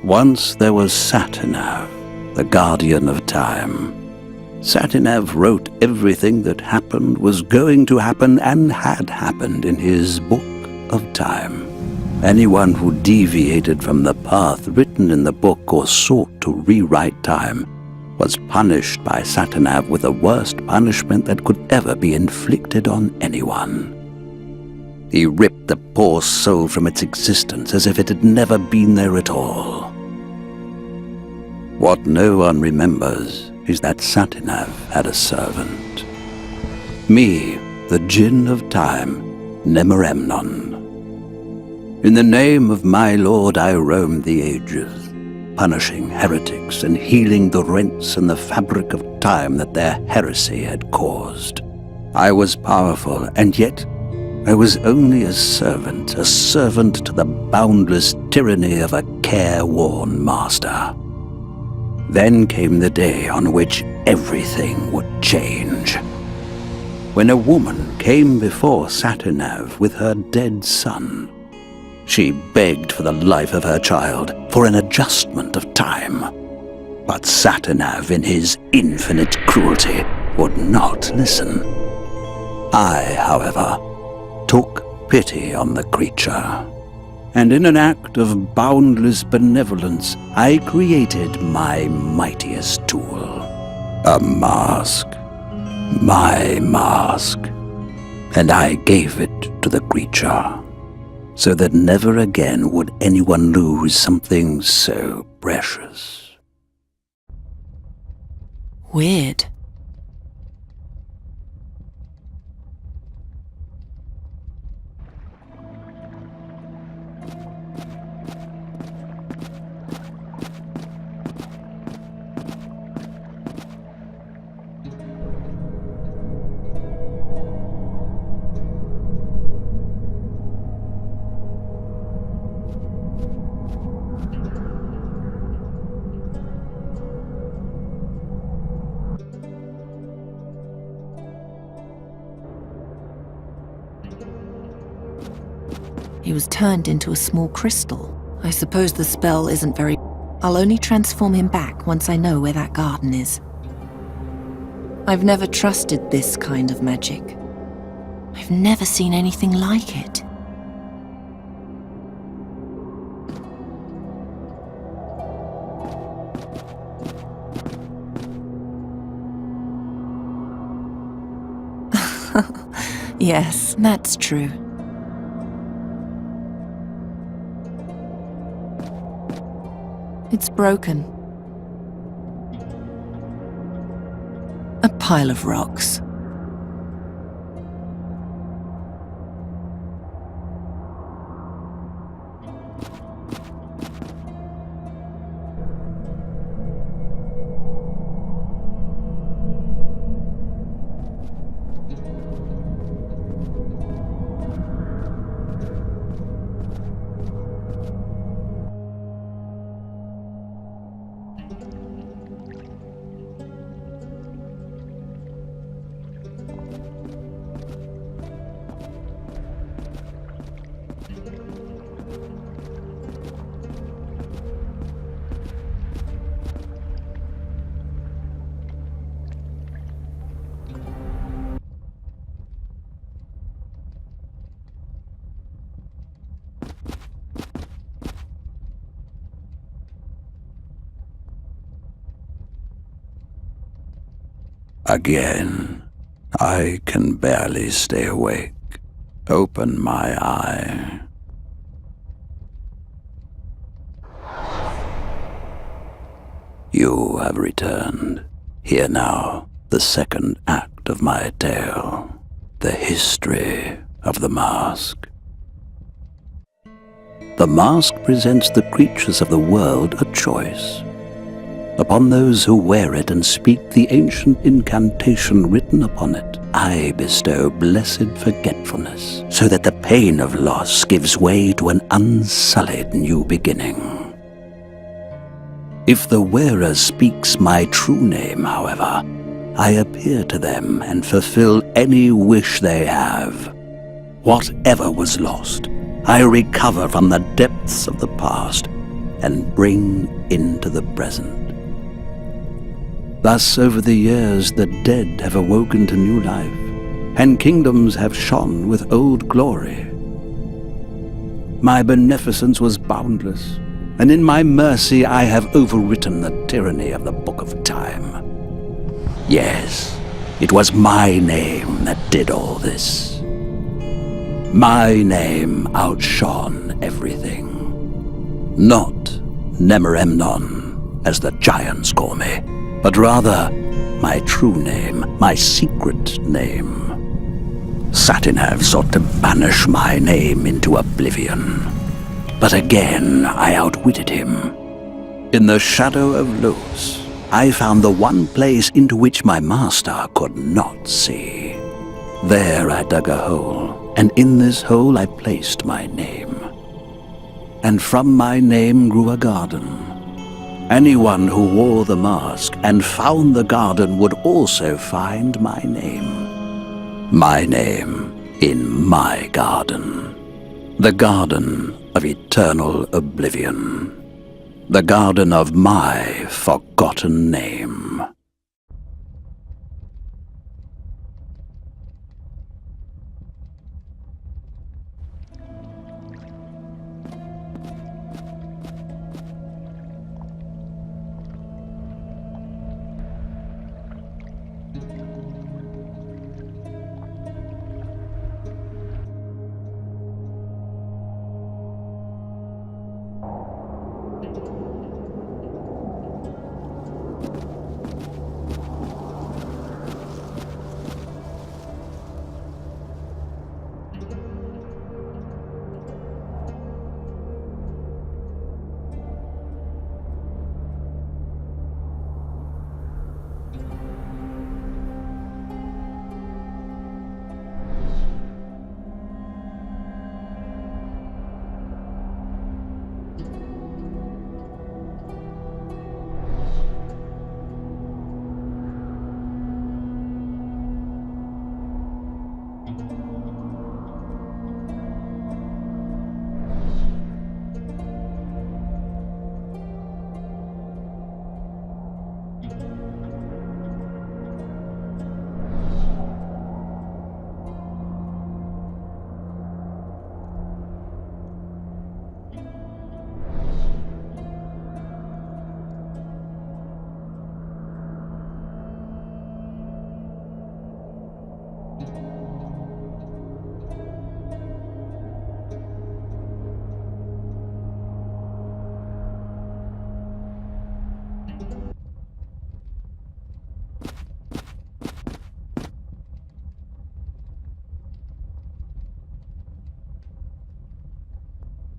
Once there was Satinav, the guardian of time. Satinav wrote everything that happened, was going to happen, and had happened in his book of time. Anyone who deviated from the path written in the book or sought to rewrite time was punished by Satinav with the worst punishment that could ever be inflicted on anyone. He ripped the poor soul from its existence as if it had never been there at all. What no one remembers is that Satinav had a servant. Me, the Djinn of Time, Nemoremnon. In the name of my lord I roamed the ages, punishing heretics and healing the rents in the fabric of time that their heresy had caused. I was powerful, and yet I was only a servant to the boundless tyranny of a careworn master. Then came the day on which everything would change. When a woman came before Satinav with her dead son, she begged for the life of her child, for an adjustment of time. But Satinav, in his infinite cruelty, would not listen. I, however, took pity on the creature, and in an act of boundless benevolence, I created my mightiest tool. A mask. My mask. And I gave it to the creature, so that never again would anyone lose something so precious. Weird. He was turned into a small crystal. I suppose the spell isn't very... I'll only transform him back once I know where that garden is. I've never trusted this kind of magic. I've never seen anything like it. Yes, that's true. It's broken. pile of rocks. Again, I can barely stay awake. Open my eye. You have returned. Hear now the second act of my tale, the history of the mask. The mask presents the creatures of the world a choice. Upon those who wear it and speak the ancient incantation written upon it, I bestow blessed forgetfulness, so that the pain of loss gives way to an unsullied new beginning. If the wearer speaks my true name, however, I appear to them and fulfill any wish they have. Whatever was lost, I recover from the depths of the past and bring into the present. Thus, over the years, the dead have awoken to new life, and kingdoms have shone with old glory. My beneficence was boundless, and in my mercy I have overwritten the tyranny of the Book of Time. Yes, it was my name that did all this. My name outshone everything. Not Nemoremnon, as the giants call me, but rather my true name, my secret name. Satinav sought to banish my name into oblivion, but again I outwitted him. In the shadow of Los, I found the one place into which my master could not see. There I dug a hole, and in this hole I placed my name. And from my name grew a garden. Anyone who wore the mask and found the garden would also find my name. My name in my garden. The garden of eternal oblivion. The garden of my forgotten name.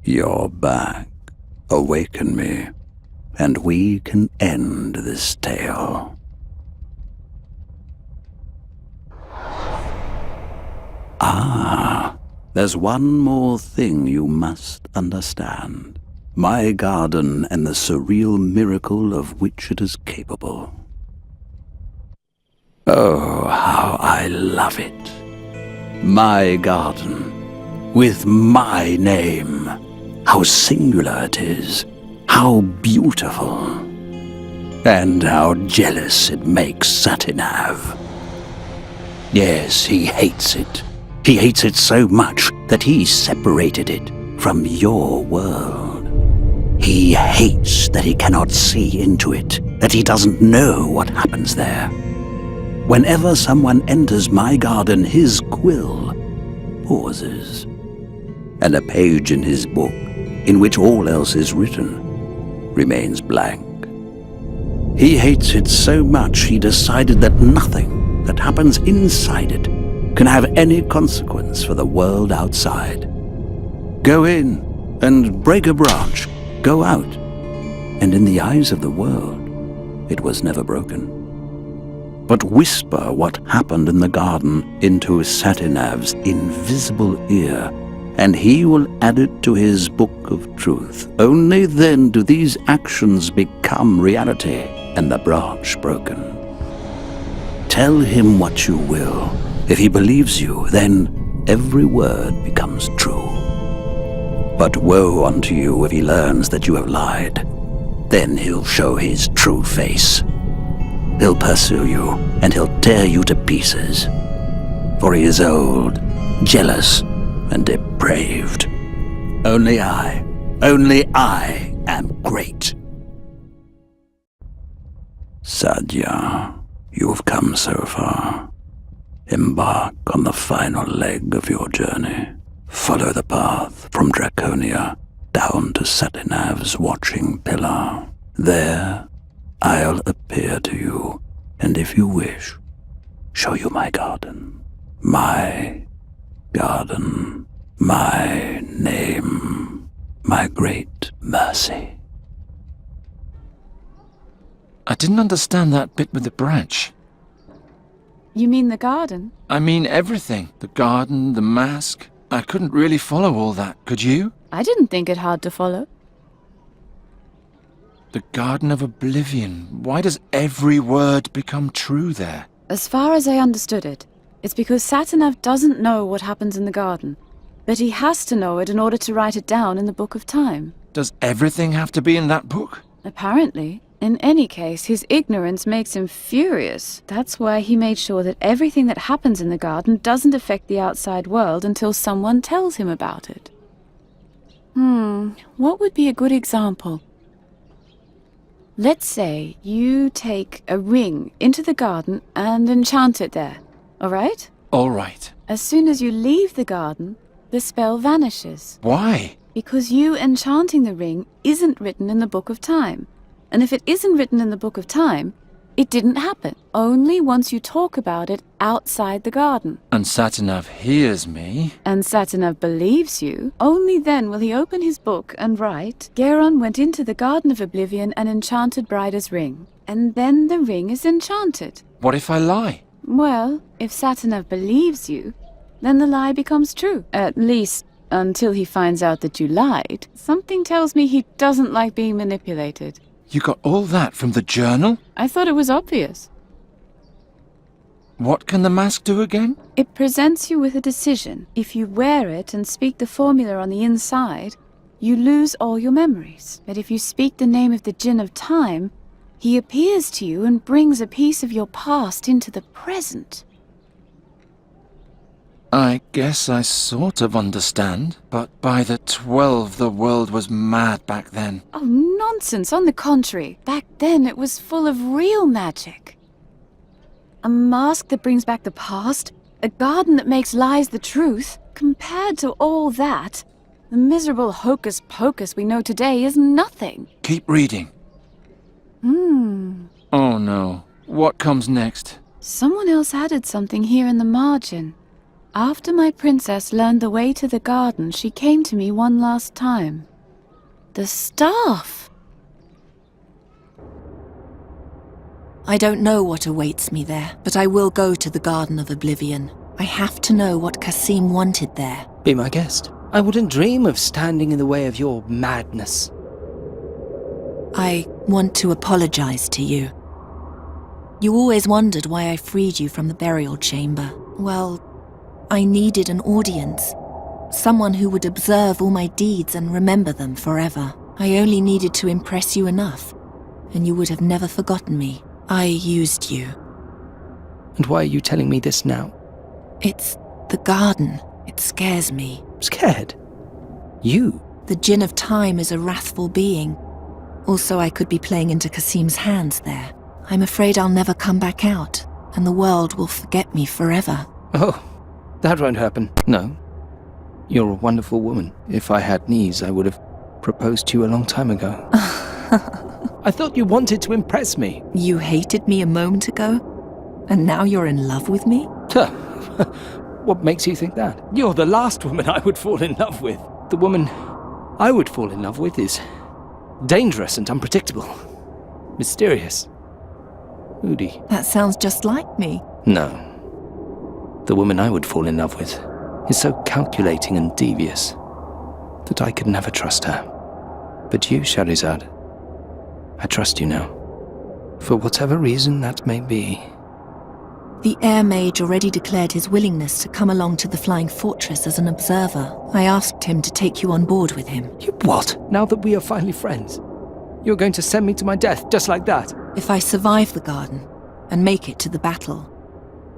You're back. Awaken me, and we can end this tale. Ah, there's one more thing you must understand. My garden and the surreal miracle of which it is capable. Oh, how I love it. My garden, with my name. How singular it is, how beautiful, and how jealous it makes Satinav. Yes, he hates it. He hates it so much that he separated it from your world. He hates that he cannot see into it, that he doesn't know what happens there. Whenever someone enters my garden, his quill pauses, and a page in his book, in which all else is written, remains blank. He hates it so much he decided that nothing that happens inside it can have any consequence for the world outside. Go in and break a branch, go out, and in the eyes of the world, it was never broken. But whisper what happened in the garden into Satinav's invisible ear, and he will add it to his book of truth. Only then do these actions become reality and the branch broken. Tell him what you will. If he believes you, then every word becomes true. But woe unto you if he learns that you have lied. Then he'll show his true face. He'll pursue you, and he'll tear you to pieces. For he is old, jealous, and depraved. Only I am great. Sadya, you have come so far. Embark on the final leg of your journey. Follow the path from Draconia down to Satinav's watching pillar. There, I'll appear to you, and if you wish, show you my garden. My garden, my name, my great mercy. I didn't understand that bit with the branch. You mean the garden? I mean everything. The garden, the mask. I couldn't really follow all that, could you? I didn't think it hard to follow. The Garden of Oblivion. Why does every word become true there? As far as I understood it, it's because Satinav doesn't know what happens in the garden, but he has to know it in order to write it down in the Book of Time. Does everything have to be in that book? Apparently. In any case, his ignorance makes him furious. That's why he made sure that everything that happens in the garden doesn't affect the outside world until someone tells him about it. What would be a good example? Let's say you take a ring into the garden and enchant it there, all right? All right. As soon as you leave the garden, the spell vanishes. Why? Because you enchanting the ring isn't written in the Book of Time. And if it isn't written in the Book of Time, it didn't happen. Only once you talk about it outside the garden. And Satinav hears me. And Satinav believes you. Only then will he open his book and write, Geron went into the Garden of Oblivion and enchanted Brida's ring. And then the ring is enchanted. What if I lie? Well, if Satinav believes you, then the lie becomes true. At least, until he finds out that you lied. Something tells me he doesn't like being manipulated. You got all that from the journal? I thought it was obvious. What can the mask do again? It presents you with a decision. If you wear it and speak the formula on the inside, you lose all your memories. But if you speak the name of the Djinn of Time, he appears to you and brings a piece of your past into the present. I guess I sort of understand, but by the 12 the world was mad back then. Oh, nonsense. On the contrary, back then it was full of real magic. A mask that brings back the past, a garden that makes lies the truth. Compared to all that, the miserable hocus-pocus we know today is nothing. Keep reading. Oh no. What comes next? Someone else added something here in the margin. After my princess learned the way to the garden, she came to me one last time. The staff! I don't know what awaits me there, but I will go to the Garden of Oblivion. I have to know what Kasim wanted there. Be my guest. I wouldn't dream of standing in the way of your madness. I want to apologize to you. You always wondered why I freed you from the burial chamber. Well, I needed an audience. Someone who would observe all my deeds and remember them forever. I only needed to impress you enough, and you would have never forgotten me. I used you. And why are you telling me this now? It's the garden. It scares me. Scared? You? The Djinn of Time is a wrathful being. Also, I could be playing into Kasim's hands there. I'm afraid I'll never come back out, and the world will forget me forever. Oh, that won't happen. No. You're a wonderful woman. If I had knees, I would have proposed to you a long time ago. I thought you wanted to impress me. You hated me a moment ago, and now you're in love with me? What makes you think that? You're the last woman I would fall in love with. The woman I would fall in love with is dangerous and unpredictable. Mysterious. Moody. That sounds just like me. No. The woman I would fall in love with is so calculating and devious that I could never trust her. But you, Shahrazad, I trust you now. For whatever reason that may be. The Air Mage already declared his willingness to come along to the Flying Fortress as an observer. I asked him to take you on board with him. You what? Now that we are finally friends, you're going to send me to my death just like that? If I survive the garden and make it to the battle,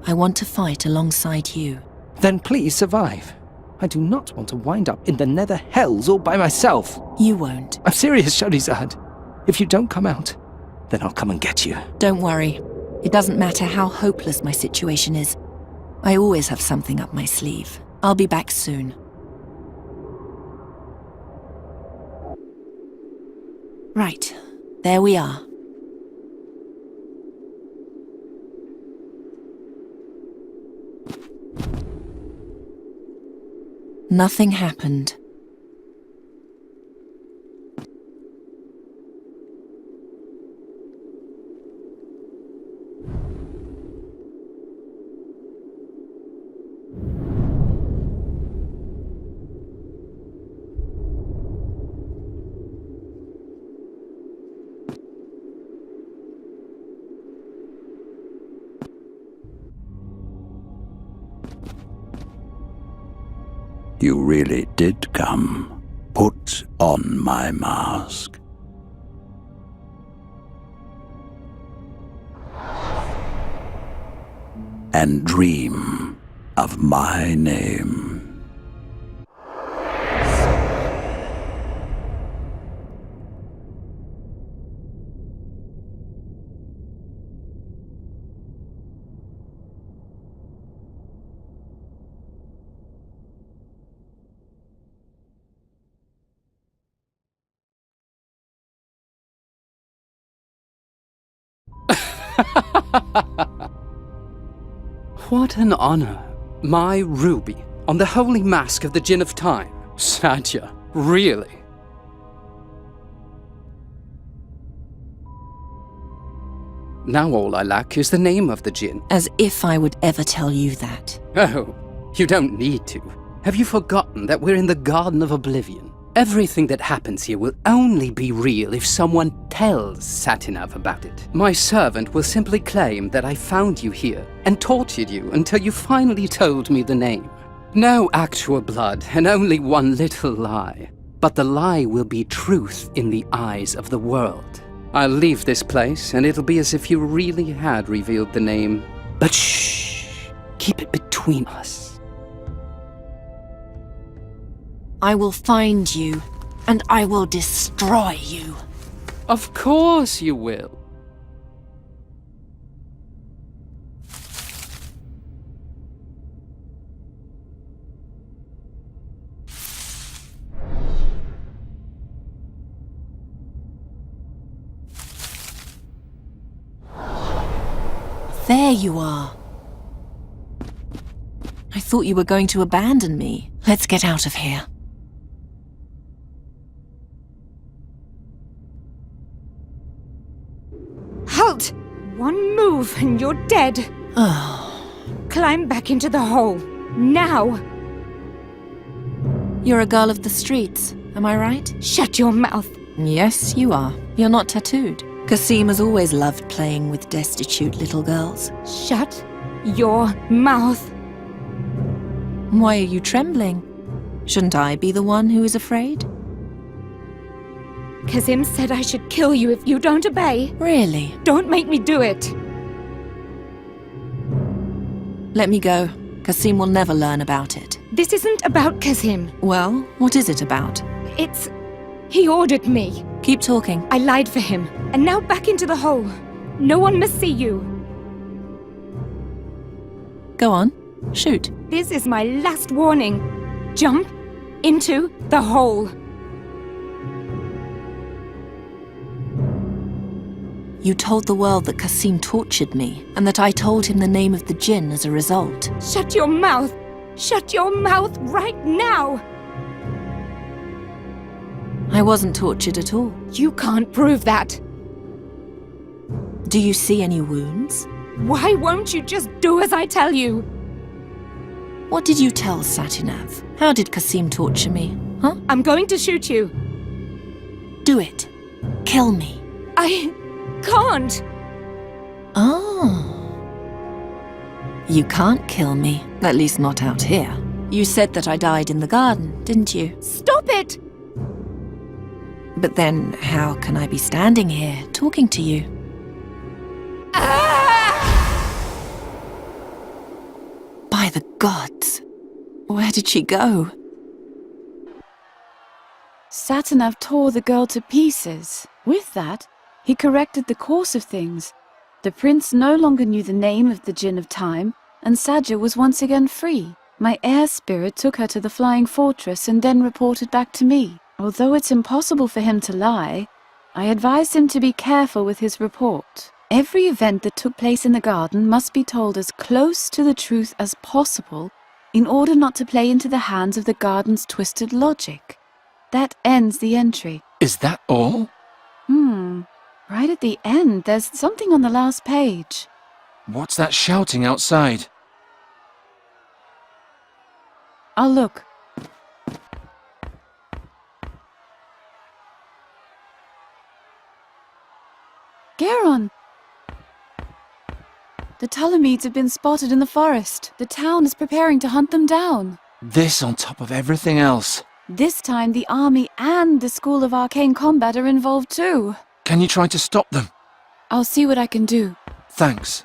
I want to fight alongside you. Then please survive. I do not want to wind up in the nether hells all by myself. You won't. I'm serious, Shahrazad. If you don't come out, then I'll come and get you. Don't worry. It doesn't matter how hopeless my situation is. I always have something up my sleeve. I'll be back soon. Right. There we are. Nothing happened. You really did come. Put on my mask. And dream of my name. What an honor. My ruby on the holy mask of the Djinn of Time. Satya, really? Now all I lack is the name of the Djinn. As if I would ever tell you that. Oh, you don't need to. Have you forgotten that we're in the Garden of Oblivion? Everything that happens here will only be real if someone tells Satinav about it. My servant will simply claim that I found you here and tortured you until you finally told me the name. No actual blood and only one little lie. But the lie will be truth in the eyes of the world. I'll leave this place and it'll be as if you really had revealed the name. But shh! Keep it between us. I will find you, and I will destroy you. Of course you will. There you are. I thought you were going to abandon me. Let's get out of here. Halt! One move and you're dead. Oh. Climb back into the hole. Now! You're a girl of the streets, am I right? Shut your mouth. Yes, you are. You're not tattooed. Kasim has always loved playing with destitute little girls. Shut your mouth. Why are you trembling? Shouldn't I be the one who is afraid? Kazim said I should kill you if you don't obey. Really? Don't make me do it. Let me go. Kasim will never learn about it. This isn't about Kazim. Well, what is it about? It's... He ordered me. Keep talking. I lied for him. And now back into the hole. No one must see you. Go on. Shoot. This is my last warning. Jump into the hole. You told the world that Kasim tortured me, and that I told him the name of the Jinn as a result. Shut your mouth! Shut your mouth right now! I wasn't tortured at all. You can't prove that. Do you see any wounds? Why won't you just do as I tell you? What did you tell Satinav? How did Kasim torture me? Huh? I'm going to shoot you. Do it. Kill me. I can't. Oh. You can't kill me. At least not out here. You said that I died in the garden, didn't you? Stop it! But then, how can I be standing here, talking to you? By the gods! Where did she go? Satinav tore the girl to pieces. With that, he corrected the course of things. The prince no longer knew the name of the Jinn of Time, and Sadja was once again free. My air spirit took her to the flying fortress and then reported back to me. Although it's impossible for him to lie, I advised him to be careful with his report. Every event that took place in the garden must be told as close to the truth as possible in order not to play into the hands of the garden's twisted logic. That ends the entry. Is that all? Right at the end, there's something on the last page. What's that shouting outside? I'll look. Garon! The Ptolemies have been spotted in the forest. The town is preparing to hunt them down. This on top of everything else. This time the army and the School of Arcane Combat are involved too. Can you try to stop them? I'll see what I can do. Thanks.